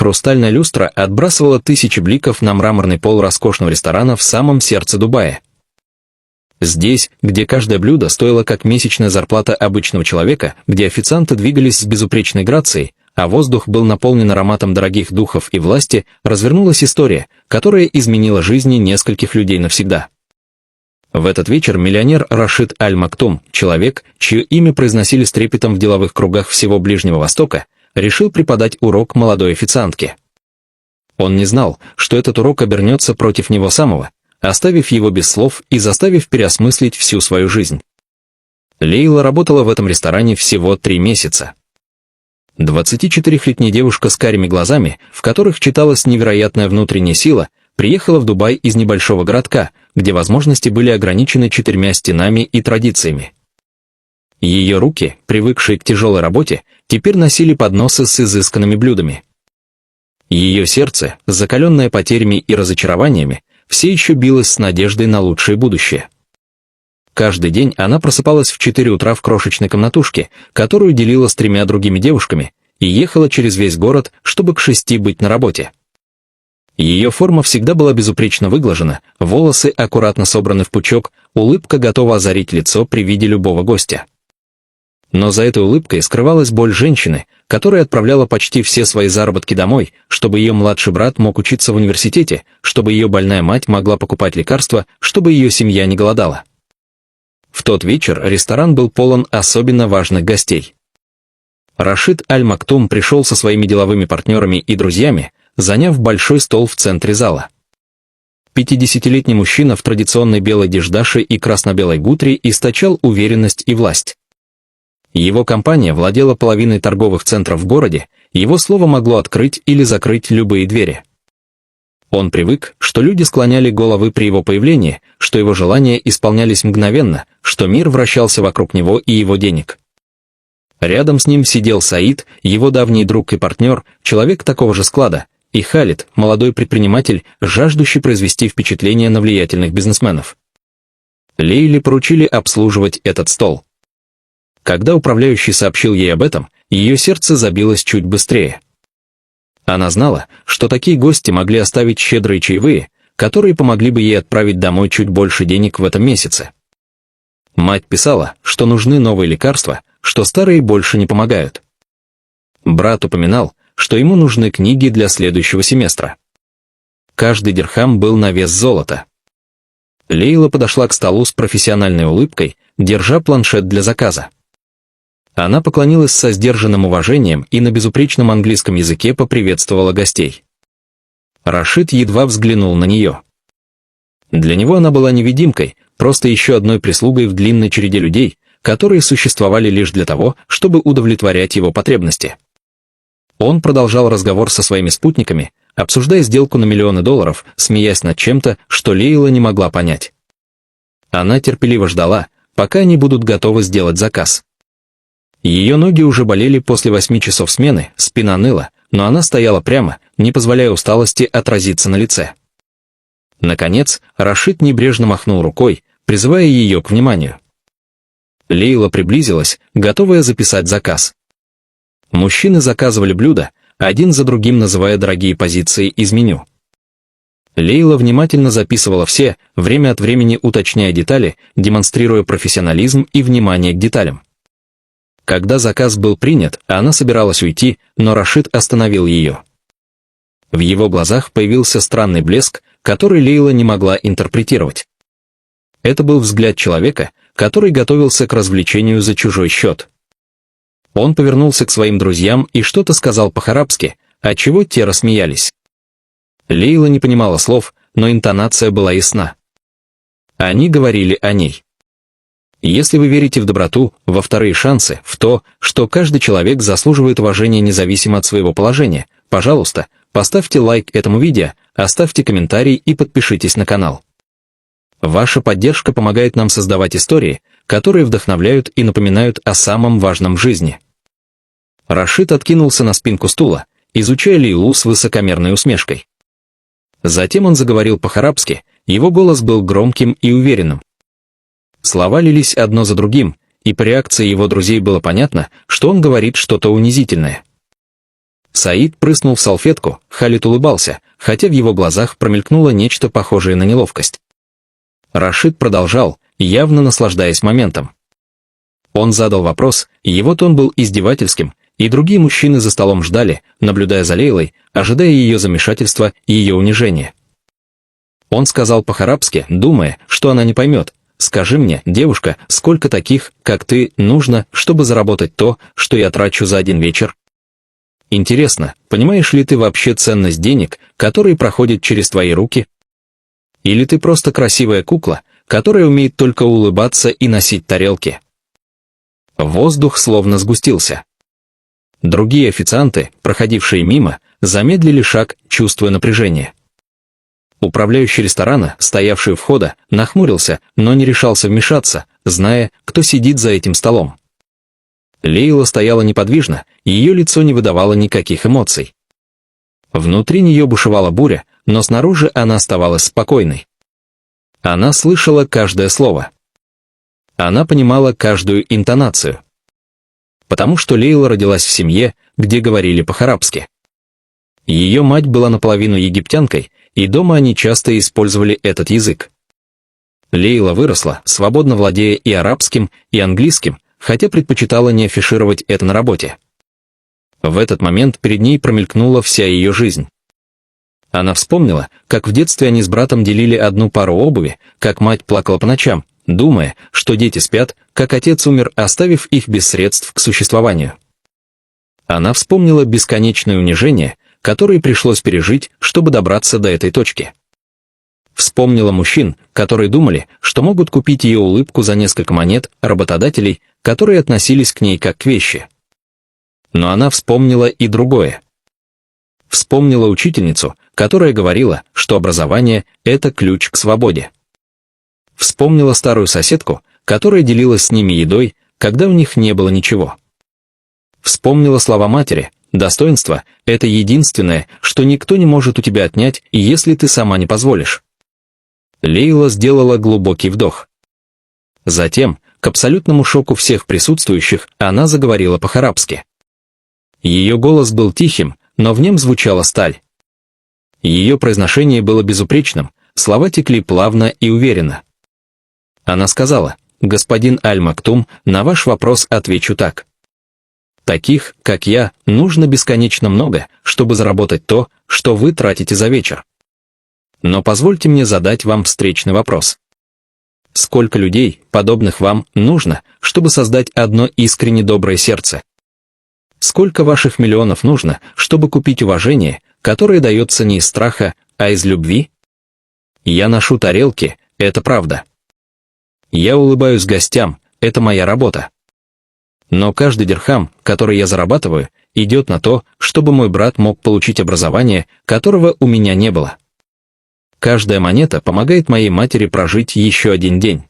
Хрустальная люстра отбрасывала тысячи бликов на мраморный пол роскошного ресторана в самом сердце Дубая. Здесь, где каждое блюдо стоило как месячная зарплата обычного человека, где официанты двигались с безупречной грацией, а воздух был наполнен ароматом дорогих духов и власти, развернулась история, которая изменила жизни нескольких людей навсегда. В этот вечер миллионер Рашид Аль-Мактум, человек, чье имя произносили с трепетом в деловых кругах всего Ближнего Востока, решил преподать урок молодой официантке. Он не знал, что этот урок обернется против него самого, оставив его без слов и заставив переосмыслить всю свою жизнь. Лейла работала в этом ресторане всего 3 месяца. 24-летняя девушка с карими глазами, в которых читалась невероятная внутренняя сила, приехала в Дубай из небольшого городка, где возможности были ограничены 4 стенами и традициями. Ее руки, привыкшие к тяжелой работе, теперь носили подносы с изысканными блюдами. Ее сердце, закаленное потерями и разочарованиями, все еще билось с надеждой на лучшее будущее. Каждый день она просыпалась в 4 утра в крошечной комнатушке, которую делила с 3 другими девушками, и ехала через весь город, чтобы к 6 быть на работе. Ее форма всегда была безупречно выглажена, волосы аккуратно собраны в пучок, улыбка готова озарить лицо при виде любого гостя. Но за этой улыбкой скрывалась боль женщины, которая отправляла почти все свои заработки домой, чтобы ее младший брат мог учиться в университете, чтобы ее больная мать могла покупать лекарства, чтобы ее семья не голодала. В тот вечер ресторан был полон особенно важных гостей. Рашид Аль-Мактум пришел со своими деловыми партнерами и друзьями, заняв большой стол в центре зала. 50-летний мужчина в традиционной белой деждаше и красно-белой гутре источал уверенность и власть. Его компания владела половиной торговых центров в городе, его слово могло открыть или закрыть любые двери. Он привык, что люди склоняли головы при его появлении, что его желания исполнялись мгновенно, что мир вращался вокруг него и его денег. Рядом с ним сидел Саид, его давний друг и партнер, человек такого же склада, и Халид, молодой предприниматель, жаждущий произвести впечатление на влиятельных бизнесменов. Лейле поручили обслуживать этот стол. Когда управляющий сообщил ей об этом, ее сердце забилось чуть быстрее. Она знала, что такие гости могли оставить щедрые чаевые, которые помогли бы ей отправить домой чуть больше денег в этом месяце. Мать писала, что нужны новые лекарства, что старые больше не помогают. Брат упоминал, что ему нужны книги для следующего семестра. Каждый дирхам был на вес золота. Лейла подошла к столу с профессиональной улыбкой, держа планшет для заказа. Она поклонилась со сдержанным уважением и на безупречном английском языке поприветствовала гостей. Рашид едва взглянул на нее. Для него она была невидимкой, просто еще одной прислугой в длинной череде людей, которые существовали лишь для того, чтобы удовлетворять его потребности. Он продолжал разговор со своими спутниками, обсуждая сделку на миллионы долларов, смеясь над чем-то, что Лейла не могла понять. Она терпеливо ждала, пока они будут готовы сделать заказ. Ее ноги уже болели после 8 часов смены, спина ныла, но она стояла прямо, не позволяя усталости отразиться на лице. Наконец, Рашид небрежно махнул рукой, призывая ее к вниманию. Лейла приблизилась, готовая записать заказ. Мужчины заказывали блюда, один за другим называя дорогие позиции из меню. Лейла внимательно записывала все, время от времени уточняя детали, демонстрируя профессионализм и внимание к деталям. Когда заказ был принят, она собиралась уйти, но Рашид остановил ее. В его глазах появился странный блеск, который Лейла не могла интерпретировать. Это был взгляд человека, который готовился к развлечению за чужой счет. Он повернулся к своим друзьям и что-то сказал по-арабски, отчего те рассмеялись. Лейла не понимала слов, но интонация была ясна. Они говорили о ней. Если вы верите в доброту, во вторые шансы, в то, что каждый человек заслуживает уважения независимо от своего положения, пожалуйста, поставьте лайк этому видео, оставьте комментарий и подпишитесь на канал. Ваша поддержка помогает нам создавать истории, которые вдохновляют и напоминают о самом важном в жизни. Рашид откинулся на спинку стула, изучая Лейлу с высокомерной усмешкой. Затем он заговорил по-арабски, его голос был громким и уверенным. Слова лились одно за другим, и по реакции его друзей было понятно, что он говорит что-то унизительное. Саид прыснул в салфетку, Халид улыбался, хотя в его глазах промелькнуло нечто похожее на неловкость. Рашид продолжал, явно наслаждаясь моментом. Он задал вопрос, его тон был издевательским, и другие мужчины за столом ждали, наблюдая за Лейлой, ожидая ее замешательства и ее унижения. Он сказал по-арабски, думая, что она не поймет: «Скажи мне, девушка, сколько таких, как ты, нужно, чтобы заработать то, что я трачу за один вечер? Интересно, понимаешь ли ты вообще ценность денег, которые проходят через твои руки? Или ты просто красивая кукла, которая умеет только улыбаться и носить тарелки?» Воздух словно сгустился. Другие официанты, проходившие мимо, замедлили шаг, чувствуя напряжение. Управляющий ресторана, стоявший у входа, нахмурился, но не решался вмешаться, зная, кто сидит за этим столом. Лейла стояла неподвижно, и ее лицо не выдавало никаких эмоций. Внутри нее бушевала буря, но снаружи она оставалась спокойной. Она слышала каждое слово. Она понимала каждую интонацию. Потому что Лейла родилась в семье, где говорили по-арабски. Ее мать была наполовину египтянкой, и дома они часто использовали этот язык. Лейла выросла, свободно владея и арабским, и английским, хотя предпочитала не афишировать это на работе. В этот момент перед ней промелькнула вся ее жизнь. Она вспомнила, как в детстве они с братом делили одну пару обуви, как мать плакала по ночам, думая, что дети спят, как отец умер, оставив их без средств к существованию. Она вспомнила бесконечное унижение, которое пришлось пережить, чтобы добраться до этой точки. Вспомнила мужчин, которые думали, что могут купить ее улыбку за несколько монет, работодателей, которые относились к ней как к вещи. Но она вспомнила и другое. Вспомнила учительницу, которая говорила, что образование – это ключ к свободе. Вспомнила старую соседку, которая делилась с ними едой, когда у них не было ничего. Вспомнила слова матери: «Достоинство – это единственное, что никто не может у тебя отнять, если ты сама не позволишь». Лейла сделала глубокий вдох. Затем, к абсолютному шоку всех присутствующих, она заговорила по-арабски. Ее голос был тихим, но в нем звучала сталь. Ее произношение было безупречным, слова текли плавно и уверенно. Она сказала: «Господин Аль-Мактум, на ваш вопрос отвечу так. Таких, как я, нужно бесконечно много, чтобы заработать то, что вы тратите за вечер. Но позвольте мне задать вам встречный вопрос. Сколько людей, подобных вам, нужно, чтобы создать одно искренне доброе сердце? Сколько ваших миллионов нужно, чтобы купить уважение, которое дается не из страха, а из любви? Я ношу тарелки, это правда. Я улыбаюсь гостям, это моя работа. Но каждый дирхам, который я зарабатываю, идет на то, чтобы мой брат мог получить образование, которого у меня не было. Каждая монета помогает моей матери прожить еще один день.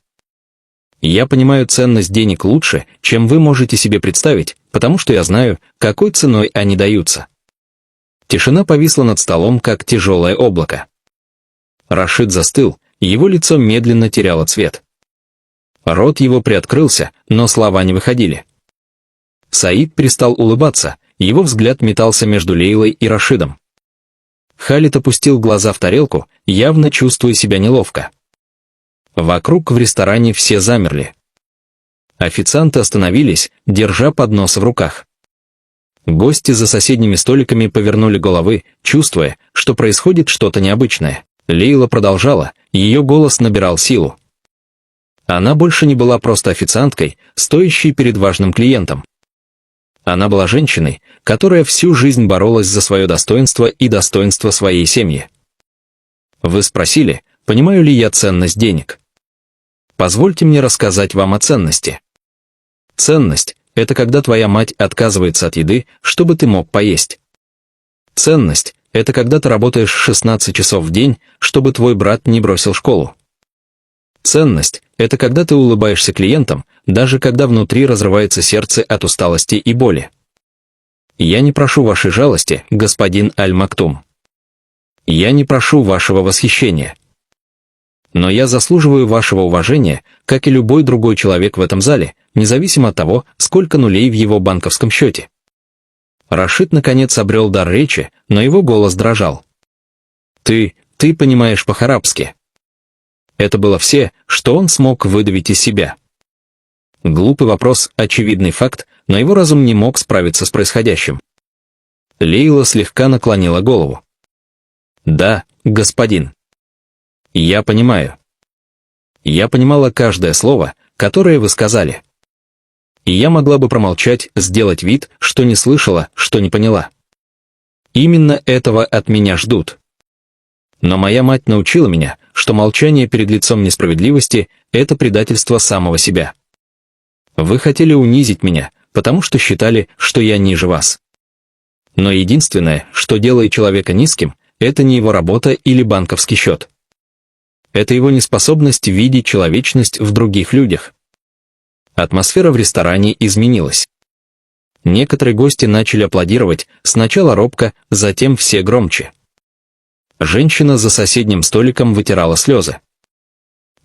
Я понимаю ценность денег лучше, чем вы можете себе представить, потому что я знаю, какой ценой они даются». Тишина повисла над столом, как тяжелое облако. Рашид застыл, его лицо медленно теряло цвет. Рот его приоткрылся, но слова не выходили. Саид перестал улыбаться, его взгляд метался между Лейлой и Рашидом. Халид опустил глаза в тарелку, явно чувствуя себя неловко. Вокруг в ресторане все замерли. Официанты остановились, держа подносы в руках. Гости за соседними столиками повернули головы, чувствуя, что происходит что-то необычное. Лейла продолжала, ее голос набирал силу. Она больше не была просто официанткой, стоящей перед важным клиентом. Она была женщиной, которая всю жизнь боролась за свое достоинство и достоинство своей семьи. Вы спросили, понимаю ли я ценность денег? Позвольте мне рассказать вам о ценности. Ценность – это когда твоя мать отказывается от еды, чтобы ты мог поесть. Ценность – это когда ты работаешь 16 часов в день, чтобы твой брат не бросил школу. Ценность – это когда ты улыбаешься клиентам, даже когда внутри разрывается сердце от усталости и боли. Я не прошу вашей жалости, господин Аль-Мактум. Я не прошу вашего восхищения. Но я заслуживаю вашего уважения, как и любой другой человек в этом зале, независимо от того, сколько нулей в его банковском счете. Рашид наконец обрел дар речи, но его голос дрожал. Ты понимаешь по-арабски. Это было все, что он смог выдавить из себя. Глупый вопрос, очевидный факт, но его разум не мог справиться с происходящим. Лейла слегка наклонила голову. «Да, господин. Я понимаю. Я понимала каждое слово, которое вы сказали. И я могла бы промолчать, сделать вид, что не слышала, что не поняла. Именно этого от меня ждут. Но моя мать научила меня, что молчание перед лицом несправедливости – это предательство самого себя. Вы хотели унизить меня, потому что считали, что я ниже вас. Но единственное, что делает человека низким, это не его работа или банковский счет. Это его неспособность видеть человечность в других людях. Атмосфера в ресторане изменилась. Некоторые гости начали аплодировать, сначала робко, затем все громче. Женщина за соседним столиком вытирала слезы.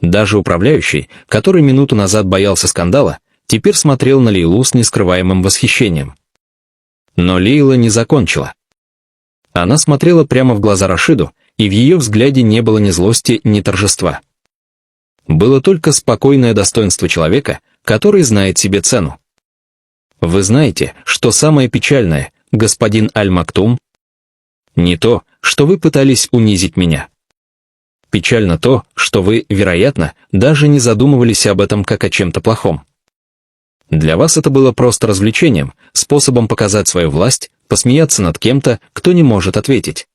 Даже управляющий, который минуту назад боялся скандала, теперь смотрел на Лейлу с нескрываемым восхищением. Но Лейла не закончила. Она смотрела прямо в глаза Рашиду, и в ее взгляде не было ни злости, ни торжества. Было только спокойное достоинство человека, который знает себе цену. Вы знаете, что самое печальное, господин Аль-Мактум? Не то, что вы пытались унизить меня. Печально то, что вы, вероятно, даже не задумывались об этом как о чем-то плохом. Для вас это было просто развлечением, способом показать свою власть, посмеяться над кем-то, кто не может ответить.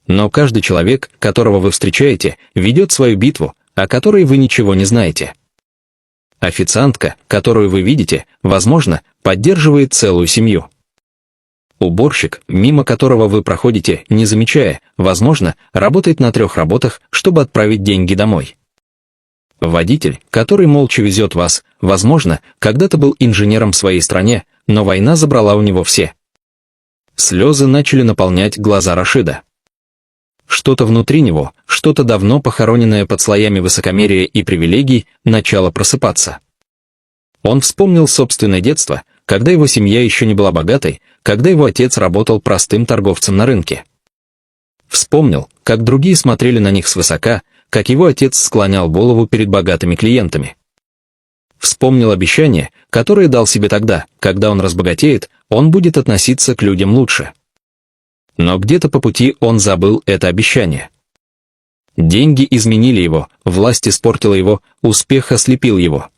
Но каждый человек, которого вы встречаете, ведет свою битву, о которой вы ничего не знаете. Официантка, которую вы видите, возможно, поддерживает целую семью. Уборщик, мимо которого вы проходите, не замечая, возможно, работает на 3 работах, чтобы отправить деньги домой. Водитель, который молча везет вас, возможно, когда-то был инженером в своей стране, но война забрала у него все. Слезы начали наполнять глаза Рашида. Что-то внутри него, что-то давно похороненное под слоями высокомерия и привилегий, начало просыпаться. Он вспомнил собственное детство, когда его семья еще не была богатой, когда его отец работал простым торговцем на рынке. Вспомнил, как другие смотрели на них свысока, как его отец склонял голову перед богатыми клиентами. Вспомнил обещание, которое дал себе тогда, когда он разбогатеет, он будет относиться к людям лучше. Но где-то по пути он забыл это обещание. Деньги изменили его, власть испортила его, успех ослепил его.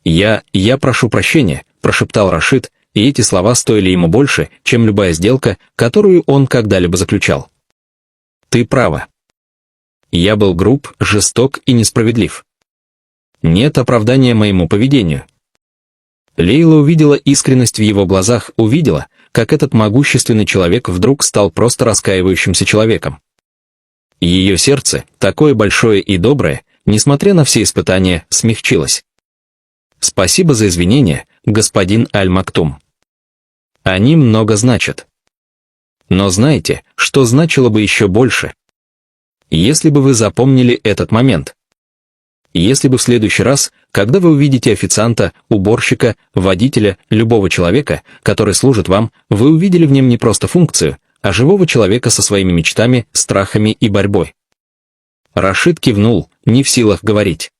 «Я прошу прощения», – прошептал Рашид, и эти слова стоили ему больше, чем любая сделка, которую он когда-либо заключал. «Ты права. Я был груб, жесток и несправедлив. Нет оправдания моему поведению». Лейла увидела искренность в его глазах, увидела, как этот могущественный человек вдруг стал просто раскаивающимся человеком. Ее сердце, такое большое и доброе, несмотря на все испытания, смягчилось. «Спасибо за извинения, господин Аль-Мактум. Они много значат. Но знаете, что значило бы еще больше? Если бы вы запомнили этот момент. Если бы в следующий раз, когда вы увидите официанта, уборщика, водителя, любого человека, который служит вам, вы увидели в нем не просто функцию, а живого человека со своими мечтами, страхами и борьбой». Рашид кивнул, не в силах говорить.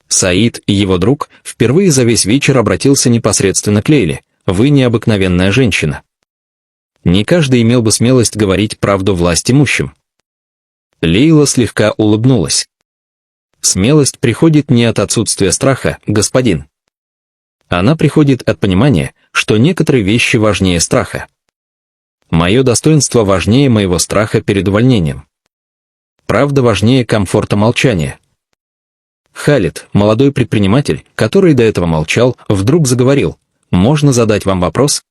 Саид, его друг, впервые за весь вечер обратился непосредственно к Лейле: «Вы необыкновенная женщина». Не каждый имел бы смелость говорить правду власть имущим. Лейла слегка улыбнулась. «Смелость приходит не от отсутствия страха, господин. Она приходит от понимания, что некоторые вещи важнее страха. Мое достоинство важнее моего страха перед увольнением. Правда важнее комфорта молчания». Халид, молодой предприниматель, который до этого молчал, вдруг заговорил: «Можно задать вам вопрос?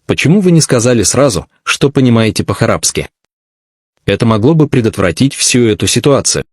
Почему вы не сказали сразу, что понимаете по-арабски? Это могло бы предотвратить всю эту ситуацию».